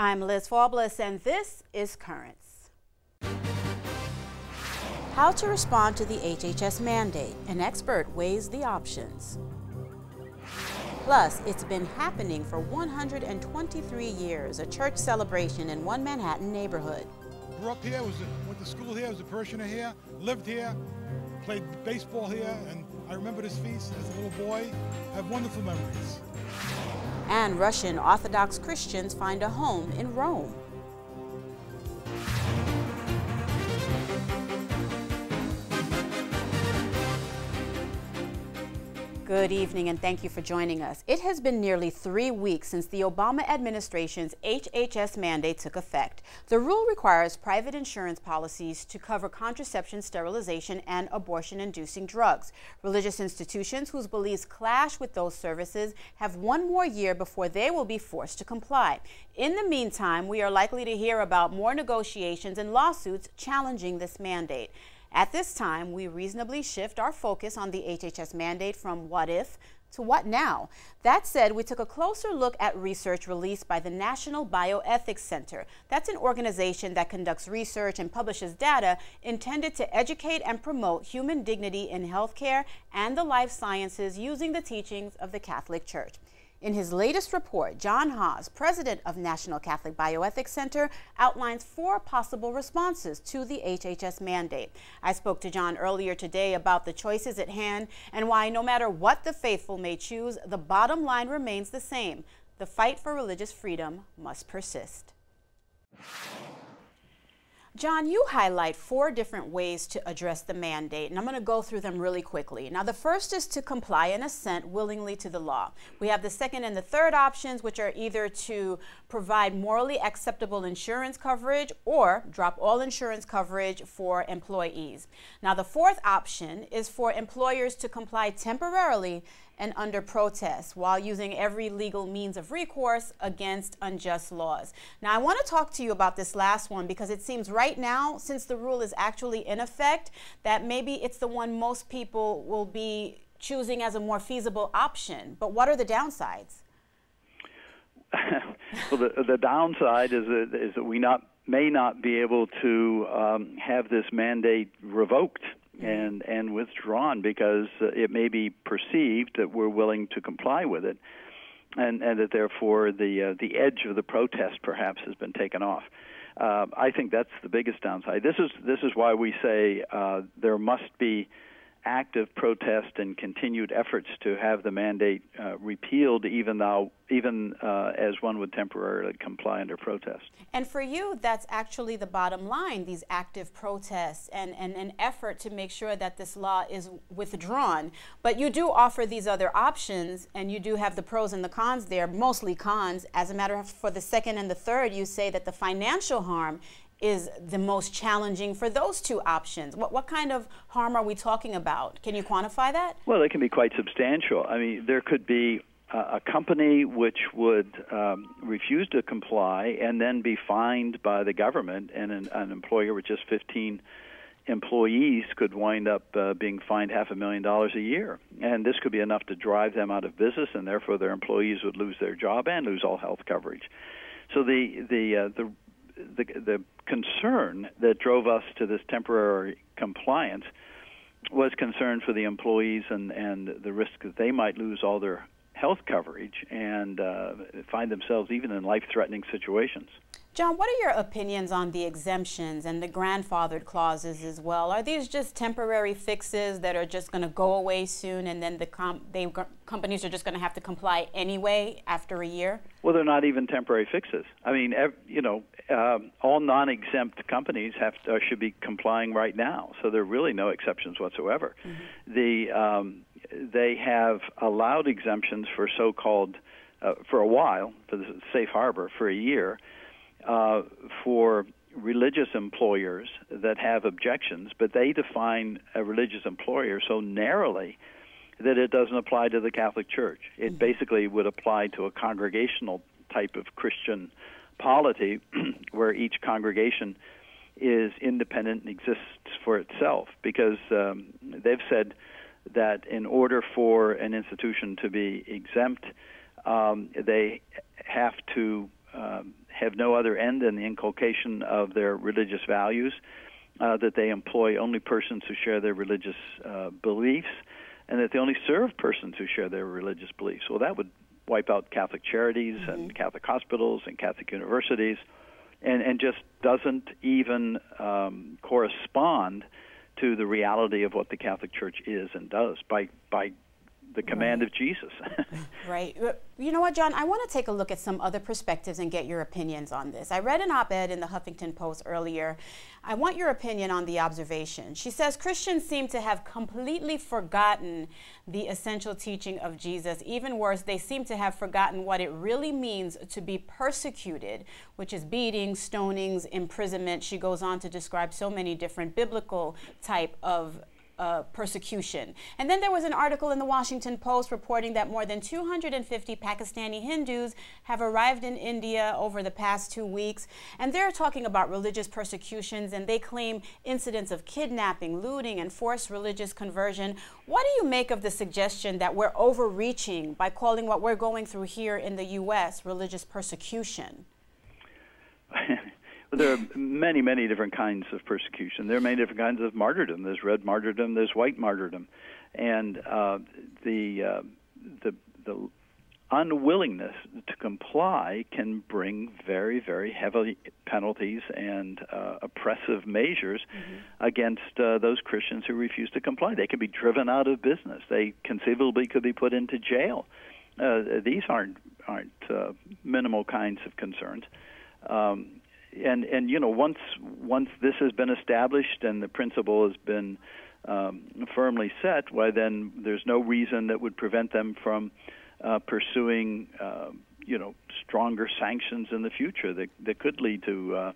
I'm Liz Faublas, and this is Currents. How to respond to the HHS mandate. An expert weighs the options. Plus, it's been happening for 123 years, a church celebration in one Manhattan neighborhood. Grew up here, went to school here, was a parishioner here, lived here, played baseball here, and I remember this feast as a little boy. I have wonderful memories. And Russian Orthodox Christians find a home in Rome. Good evening, and thank you for joining us. It has been nearly 3 weeks since the Obama administration's HHS mandate took effect. The rule requires private insurance policies to cover contraception, sterilization, and abortion-inducing drugs. Religious institutions whose beliefs clash with those services have one more year before they will be forced to comply. In the meantime, we are likely to hear about more negotiations and lawsuits challenging this mandate. At this time, we reasonably shift our focus on the HHS mandate from what if to what now. That said, we took a closer look at research released by the National Bioethics Center. That's an organization that conducts research and publishes data intended to educate and promote human dignity in healthcare and the life sciences using the teachings of the Catholic Church. In his latest report, John Haas, president of National Catholic Bioethics Center, outlines 4 possible responses to the HHS mandate. I spoke to John earlier today about the choices at hand and why no matter what the faithful may choose, the bottom line remains the same. The fight for religious freedom must persist. John, you highlight 4 different ways to address the mandate, and I'm going to go through them really quickly. Now, the first is to comply and assent willingly to the law. We have the second and the third options, which are either to provide morally acceptable insurance coverage or drop all insurance coverage for employees. Now, the fourth option is for employers to comply temporarily and under protest while using every legal means of recourse against unjust laws. Now, I want to talk to you about this last one because it seems right now, since the rule is actually in effect, that maybe it's the one most people will be choosing as a more feasible option. But what are the downsides? Well, the downside is that we may not be able to have this mandate revoked and withdrawn because it may be perceived that we're willing to comply with it, and that therefore the edge of the protest perhaps has been taken off. I think that's the biggest downside. This is why we say there must be active protest and continued efforts to have the mandate repealed, even as one would temporarily comply under protest. And for you, that's actually the bottom line, these active protests and an effort to make sure that this law is withdrawn. But you do offer these other options, and you do have the pros and the cons there, mostly cons. As a matter of fact, for the second and the third, you say that the financial harm is the most challenging for those 2 options. What kind of harm are we talking about? Can you quantify that? Well, it can be quite substantial. I mean, there could be a company which would refuse to comply and then be fined by the government, and an employer with just 15 employees could wind up being fined $500,000 a year. And this could be enough to drive them out of business, and therefore their employees would lose their job and lose all health coverage. So the concern that drove us to this temporary compliance was concern for the employees and the risk that they might lose all their health coverage and find themselves even in life-threatening situations. John, what are your opinions on the exemptions and the grandfathered clauses as well? Are these just temporary fixes that are just going to go away soon, and then the companies are just going to have to comply anyway after a year? Well, they're not even temporary fixes. I mean, all non-exempt companies should be complying right now, so there are really no exceptions whatsoever. Mm-hmm. They have allowed exemptions for so-called, for a while, for the safe harbor, for a year, for religious employers that have objections, but they define a religious employer so narrowly that it doesn't apply to the Catholic Church. It basically would apply to a congregational type of Christian polity where each congregation is independent and exists for itself, because they've said that in order for an institution to be exempt, they have to have no other end than the inculcation of their religious values, that they employ only persons who share their religious beliefs, and that they only serve persons who share their religious beliefs. Well, that would wipe out Catholic charities and Catholic hospitals and Catholic universities, and just doesn't even correspond to the reality of what the Catholic Church is and does by the command of Jesus. Right. You know what, John? I want to take a look at some other perspectives and get your opinions on this. I read an op-ed in the Huffington Post earlier. I want your opinion on the observation. She says Christians seem to have completely forgotten the essential teaching of Jesus. Even worse, they seem to have forgotten what it really means to be persecuted, which is beatings, stonings, imprisonment. She goes on to describe so many different biblical type of persecution. And then there was an article in the Washington Post reporting that more than 250 Pakistani Hindus have arrived in India over the past 2 weeks, and they're talking about religious persecutions, and they claim incidents of kidnapping, looting, and forced religious conversion. What do you make of the suggestion that we're overreaching by calling what we're going through here in the U.S. religious persecution? There are many, many different kinds of persecution. There are many different kinds of martyrdom. There's red martyrdom. There's white martyrdom, and the unwillingness to comply can bring very, very heavy penalties and oppressive measures against those Christians who refuse to comply. They can be driven out of business. They conceivably could be put into jail. These aren't minimal kinds of concerns. And you know, once this has been established and the principle has been firmly set, why then there's no reason that would prevent them from pursuing you know, stronger sanctions in the future that could lead to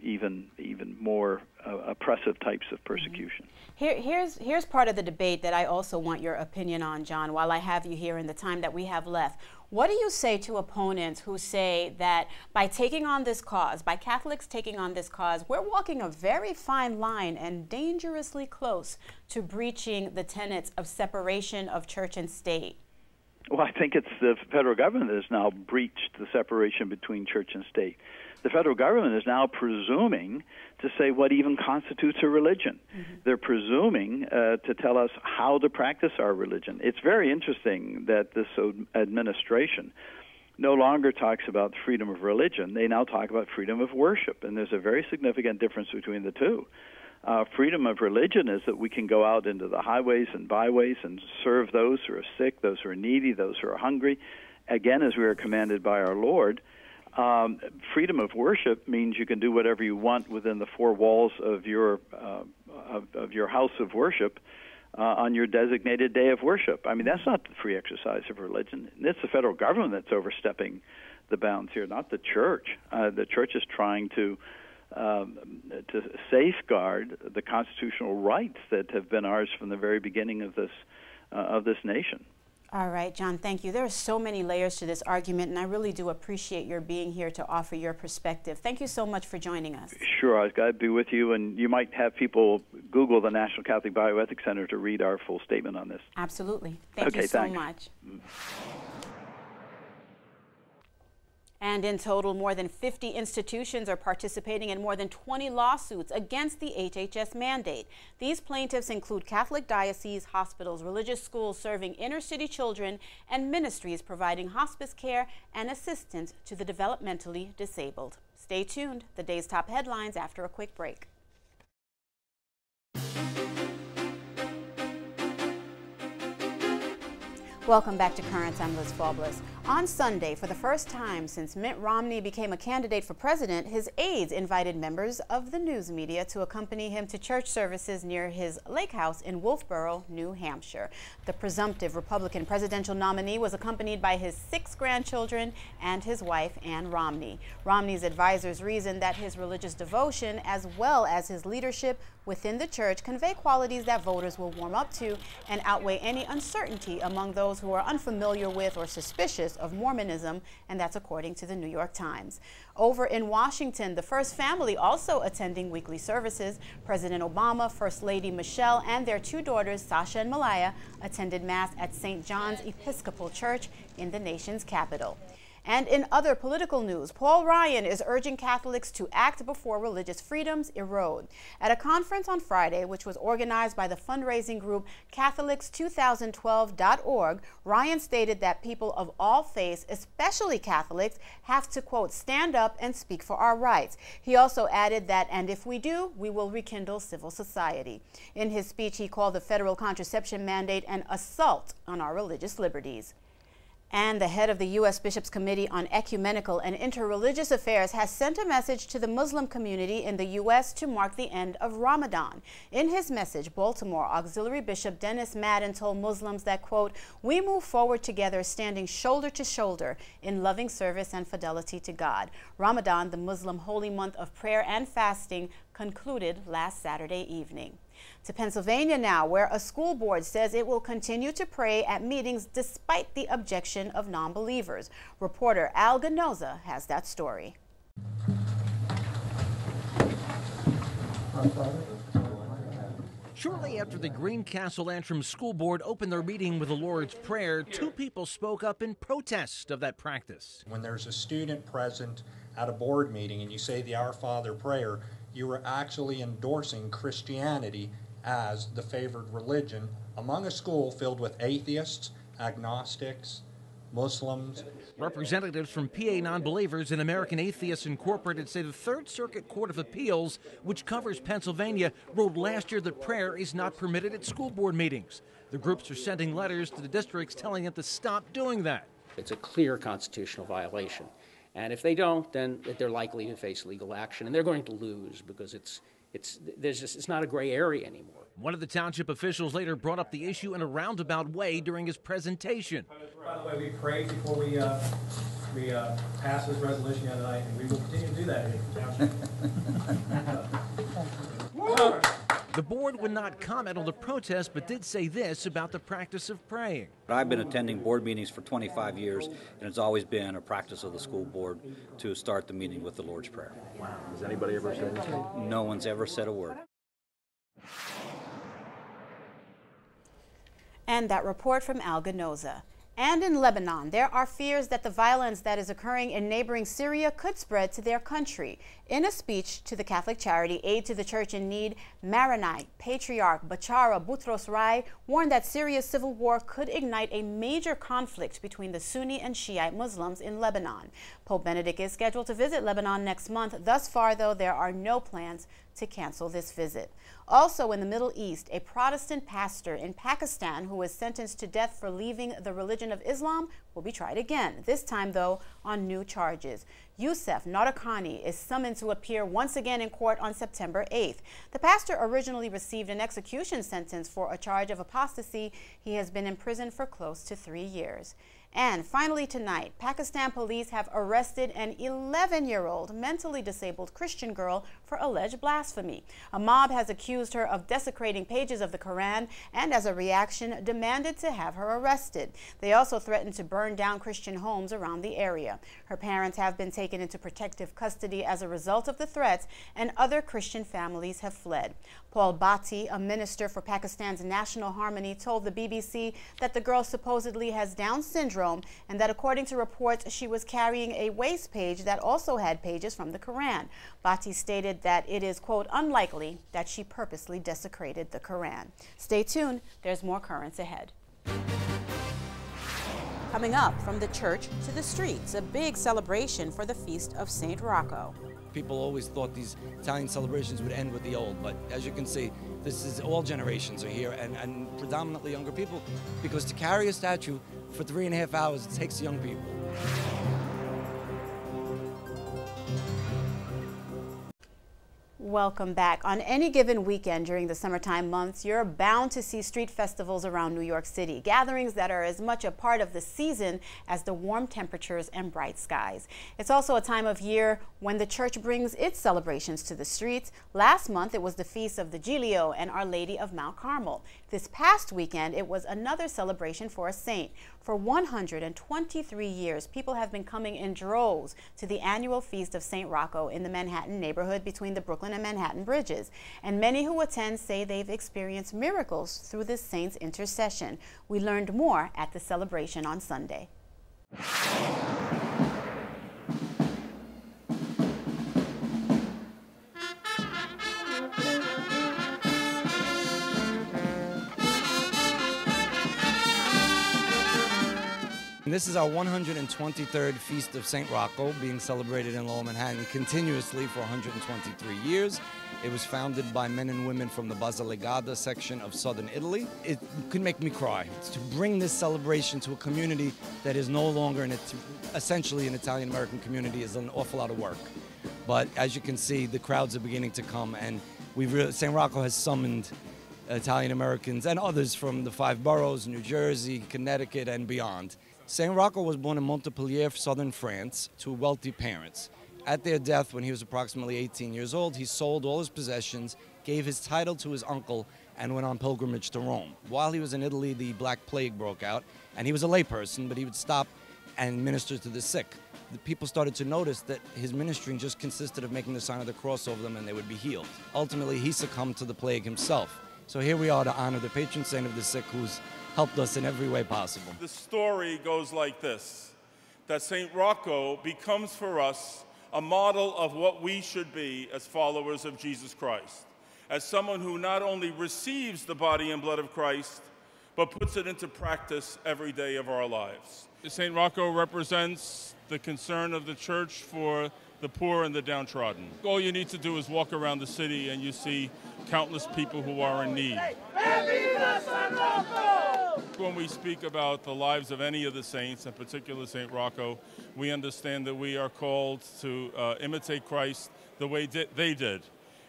even more oppressive types of persecution. Here's part of the debate that I also want your opinion on, John, while I have you here in the time that we have left. What do you say to opponents who say that by taking on this cause, by Catholics taking on this cause, we're walking a very fine line and dangerously close to breaching the tenets of separation of church and state? Well, I think it's the federal government that has now breached the separation between church and state. The federal government is now presuming to say what even constitutes a religion. They're presuming to tell us how to practice our religion. It's very interesting that this administration no longer talks about freedom of religion. They now talk about freedom of worship, and there's a very significant difference between the two. Freedom of religion is that we can go out into the highways and byways and serve those who are sick, those who are needy, those who are hungry, again, as we are commanded by our Lord. Freedom of worship means you can do whatever you want within the four walls of your house of worship on your designated day of worship. I mean, that's not the free exercise of religion. It's the federal government that's overstepping the bounds here, not the church. The church is trying to safeguard the constitutional rights that have been ours from the very beginning of this nation. All right, John, thank you. There are so many layers to this argument, and I really do appreciate your being here to offer your perspective. Thank you so much for joining us. Sure, I was glad to be with you, and you might have people Google the National Catholic Bioethics Center to read our full statement on this. Absolutely. Thank you so much. And in total, more than 50 institutions are participating in more than 20 lawsuits against the HHS mandate. These plaintiffs include Catholic dioceses, hospitals, religious schools serving inner-city children, and ministries providing hospice care and assistance to the developmentally disabled. Stay tuned. The day's top headlines after a quick break. Welcome back to Currents. I'm Liz Faublas. On Sunday, for the first time since Mitt Romney became a candidate for president, his aides invited members of the news media to accompany him to church services near his lake house in Wolfboro, New Hampshire. The presumptive Republican presidential nominee was accompanied by his 6 grandchildren and his wife, Ann Romney. Romney's advisors reasoned that his religious devotion, as well as his leadership within the church, convey qualities that voters will warm up to and outweigh any uncertainty among those who are unfamiliar with or suspicious of Mormonism, and that's according to the New York Times. Over in Washington, the First family also attending weekly services. President Obama, First Lady Michelle, and their 2 daughters, Sasha and Malaya, attended Mass at St. John's Episcopal Church in the nation's capital. And in other political news, Paul Ryan is urging Catholics to act before religious freedoms erode. At a conference on Friday, which was organized by the fundraising group Catholics2012.org, Ryan stated that people of all faiths, especially Catholics, have to, quote, stand up and speak for our rights. He also added that, and if we do, we will rekindle civil society. In his speech, he called the federal contraception mandate an assault on our religious liberties. And the head of the U.S. Bishops' Committee on Ecumenical and Interreligious Affairs has sent a message to the Muslim community in the U.S. to mark the end of Ramadan. In his message, Baltimore Auxiliary Bishop Dennis Madden told Muslims that, quote, we move forward together standing shoulder to shoulder in loving service and fidelity to God. Ramadan, the Muslim holy month of prayer and fasting, concluded last Saturday evening. To Pennsylvania now, where a school board says it will continue to pray at meetings despite the objection of non-believers. Reporter Al Ganoza has that story. Shortly after the Greencastle Antrim School Board opened their meeting with the Lord's Prayer, two people spoke up in protest of that practice. When there's a student present at a board meeting and you say the Our Father prayer, you are actually endorsing Christianity as the favored religion among a school filled with atheists, agnostics, Muslims. Representatives from PA Non-Believers and American Atheists Incorporated say the Third Circuit Court of Appeals, which covers Pennsylvania, ruled last year that prayer is not permitted at school board meetings. The groups are sending letters to the districts telling them to stop doing that. It's a clear constitutional violation. And if they don't, then they're likely to face legal action, and they're going to lose because it's not a gray area anymore. One of the township officials later brought up the issue in a roundabout way during his presentation. By the way, we prayed before we pass this resolution the other night, and we will continue to do that here in the township. The board would not comment on the protest, but did say this about the practice of praying. I've been attending board meetings for 25 years, and it's always been a practice of the school board to start the meeting with the Lord's Prayer. Wow. Has anybody ever said anything? No one's ever said a word. And that report from Al Ganoza. And in Lebanon, there are fears that the violence that is occurring in neighboring Syria could spread to their country. In a speech to the Catholic charity Aid to the Church in Need, Maronite Patriarch Bachara Boutros Rai warned that Syria's civil war could ignite a major conflict between the Sunni and Shiite Muslims in Lebanon. Pope Benedict is scheduled to visit Lebanon next month. Thus far, though, there are no plans to cancel this visit. Also in the Middle East, a Protestant pastor in Pakistan who was sentenced to death for leaving the religion of Islam will be tried again, this time, though, on new charges. Youssef Narakani is summoned to appear once again in court on September 8th. The pastor originally received an execution sentence for a charge of apostasy. He has been in prison for close to 3 years. And finally tonight, Pakistan police have arrested an 11-year-old mentally disabled Christian girl for alleged blasphemy. A mob has accused her of desecrating pages of the Quran and, as a reaction, demanded to have her arrested. They also threatened to burn down Christian homes around the area. Her parents have been taken into protective custody as a result of the threats, and other Christian families have fled. Paul Bhatti, a minister for Pakistan's National Harmony, told the BBC that the girl supposedly has Down syndrome and that according to reports she was carrying a waist page that also had pages from the Quran. Bhatti stated that it is, quote, unlikely that she purposely desecrated the Quran. Stay tuned, there's more currents ahead. Coming up, from the church to the streets, a big celebration for the Feast of St. Rocco. People always thought these Italian celebrations would end with the old, but as you can see, this is all generations are here, and predominantly younger people, because to carry a statue for 3.5 hours, it takes young people. Welcome back. On any given weekend during the summertime months, you're bound to see street festivals around New York City, gatherings that are as much a part of the season as the warm temperatures and bright skies. It's also a time of year when the church brings its celebrations to the streets. Last month, it was the Feast of the Giglio and Our Lady of Mount Carmel. This past weekend, it was another celebration for a saint. For 123 years, people have been coming in droves to the annual Feast of St. Rocco in the Manhattan neighborhood between the Brooklyn and Manhattan bridges. And many who attend say they've experienced miracles through this saint's intercession. We learned more at the celebration on Sunday. And this is our 123rd Feast of St. Rocco, being celebrated in Lower Manhattan continuously for 123 years. It was founded by men and women from the Basilicata section of southern Italy. It could make me cry. To bring this celebration to a community that is no longer essentially an Italian-American community is an awful lot of work. But as you can see, the crowds are beginning to come, and St. Rocco has summoned Italian-Americans and others from the 5 boroughs, New Jersey, Connecticut, and beyond. St. Rocco was born in Montpellier, southern France, to wealthy parents. At their death, when he was approximately 18 years old, he sold all his possessions, gave his title to his uncle, and went on pilgrimage to Rome. While he was in Italy, the Black Plague broke out, and he was a layperson, but he would stop and minister to the sick. The people started to notice that his ministry just consisted of making the sign of the cross over them and they would be healed. Ultimately, he succumbed to the plague himself. So here we are to honor the patron saint of the sick who's helped us in every way possible. The story goes like this, that St. Rocco becomes for us a model of what we should be as followers of Jesus Christ, as someone who not only receives the body and blood of Christ, but puts it into practice every day of our lives. St. Rocco represents the concern of the church for the poor and the downtrodden. All you need to do is walk around the city and you see countless people who are in need. When we speak about the lives of any of the saints, in particular St. Rocco, we understand that we are called to imitate Christ the way they did.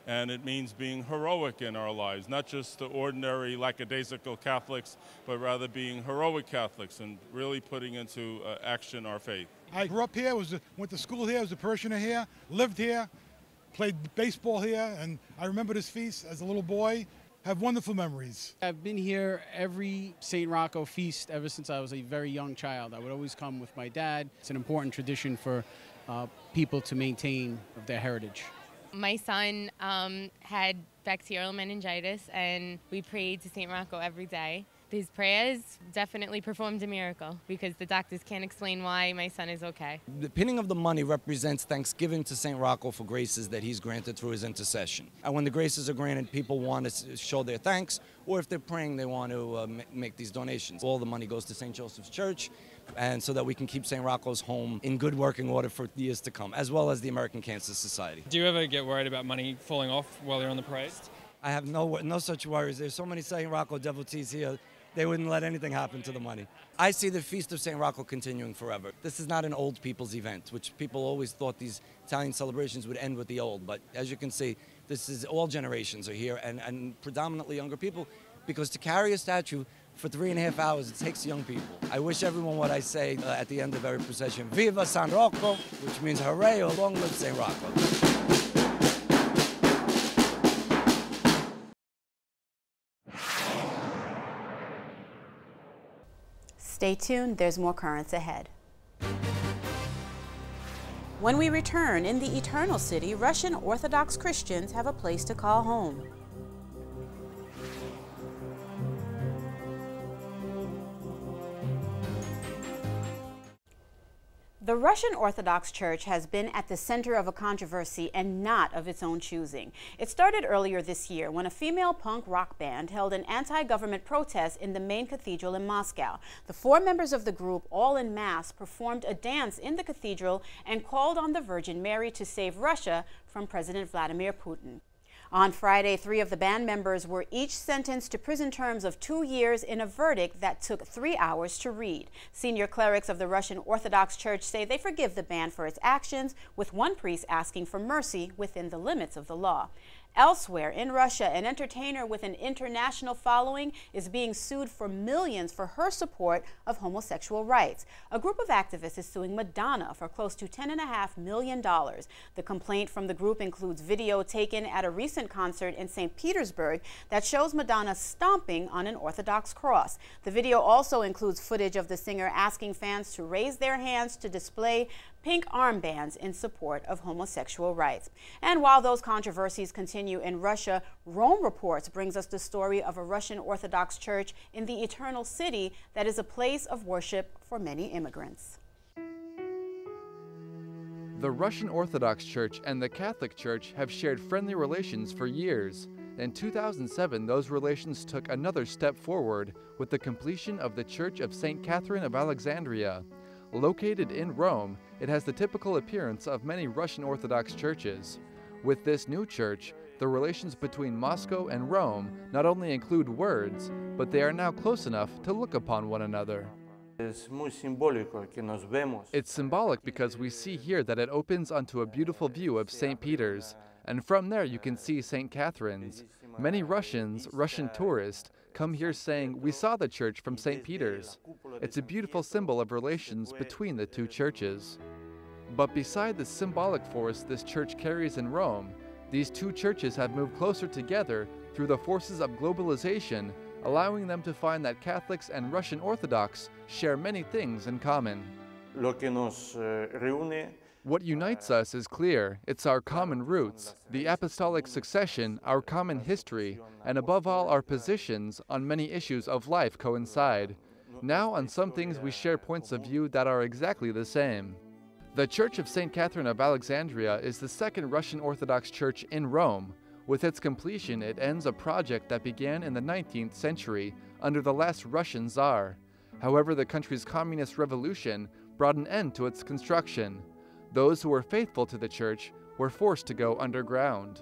And it means being heroic in our lives, not just the ordinary lackadaisical Catholics, but rather being heroic Catholics and really putting into action our faith. I grew up here, went to school here, was a parishioner here, lived here, played baseball here, and I remember this feast as a little boy. Have wonderful memories. I've been here every St. Rocco feast ever since I was a very young child. I would always come with my dad. It's an important tradition for people to maintain of their heritage. My son had bacterial meningitis, and we prayed to St. Rocco every day. His prayers definitely performed a miracle because the doctors can't explain why my son is okay. The pinning of the money represents thanksgiving to St. Rocco for graces that he's granted through his intercession. And when the graces are granted, people want to show their thanks, or if they're praying, they want to make these donations. All the money goes to St. Joseph's Church, and so that we can keep St. Rocco's home in good working order for years to come, as well as the American Cancer Society. Do you ever get worried about money falling off while you're on the parade? I have no such worries. There's so many St. Rocco devotees here, they wouldn't let anything happen to the money. I see the Feast of St. Rocco continuing forever. This is not an old people's event, which people always thought these Italian celebrations would end with the old. But as you can see, this is all generations are here, and predominantly younger people, because to carry a statue for 3.5 hours, it takes young people. I wish everyone what I say at the end of every procession, Viva San Rocco, which means hooray, or long live St. Rocco. Stay tuned, there's more currents ahead. When we return, in the Eternal City, Russian Orthodox Christians have a place to call home. The Russian Orthodox Church has been at the center of a controversy and not of its own choosing. It started earlier this year when a female punk rock band held an anti-government protest in the main cathedral in Moscow. The 4 members of the group, all en masse, performed a dance in the cathedral and called on the Virgin Mary to save Russia from President Vladimir Putin. On Friday, 3 of the band members were each sentenced to prison terms of 2 years in a verdict that took 3 hours to read. Senior clerics of the Russian Orthodox Church say they forgive the band for its actions, with one priest asking for mercy within the limits of the law. Elsewhere in Russia, an entertainer with an international following is being sued for millions for her support of homosexual rights. A group of activists is suing Madonna for close to $10.5 million. The complaint from the group includes video taken at a recent concert in St. Petersburg that shows Madonna stomping on an Orthodox cross. The video also includes footage of the singer asking fans to raise their hands to display pink armbands in support of homosexual rights. And while those controversies continue in Russia, Rome Reports brings us the story of a Russian Orthodox church in the Eternal City that is a place of worship for many immigrants. The Russian Orthodox Church and the Catholic Church have shared friendly relations for years. In 2007, those relations took another step forward with the completion of the Church of St. Catherine of Alexandria. Located in Rome, it has the typical appearance of many Russian Orthodox churches. With this new church, the relations between Moscow and Rome not only include words, but they are now close enough to look upon one another. It's symbolic because we see here that it opens onto a beautiful view of St. Peter's, and from there you can see St. Catherine's. Many Russian tourists, come here saying, "We saw the church from St. Peter's." It's a beautiful symbol of relations between the two churches. But beside the symbolic force this church carries in Rome, these two churches have moved closer together through the forces of globalization, allowing them to find that Catholics and Russian Orthodox share many things in common. What unites us is clear. It's our common roots, the apostolic succession, our common history, and above all our positions on many issues of life coincide. Now on some things we share points of view that are exactly the same. The Church of St. Catherine of Alexandria is the second Russian Orthodox church in Rome. With its completion, it ends a project that began in the 19th century under the last Russian Tsar. However, the country's communist revolution brought an end to its construction. Those who were faithful to the church were forced to go underground.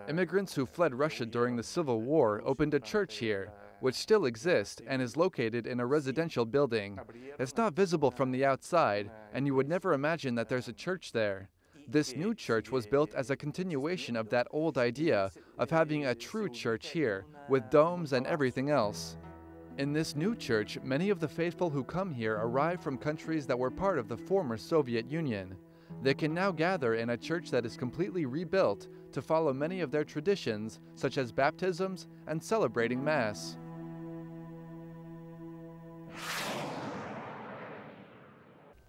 Immigrants who fled Russia during the Civil War opened a church here, which still exists and is located in a residential building. It's not visible from the outside, and you would never imagine that there's a church there. This new church was built as a continuation of that old idea of having a true church here, with domes and everything else. In this new church, many of the faithful who come here arrive from countries that were part of the former Soviet Union. They can now gather in a church that is completely rebuilt to follow many of their traditions, such as baptisms and celebrating Mass.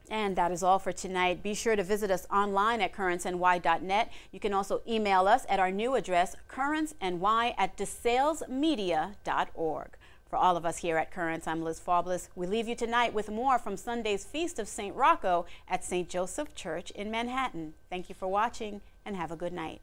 And that is all for tonight. Be sure to visit us online at currentsny.net. You can also email us at our new address, currentsny@desalesmedia.org. For all of us here at Currents, I'm Liz Faubles. We leave you tonight with more from Sunday's Feast of St. Rocco at St. Joseph Church in Manhattan. Thank you for watching and have a good night.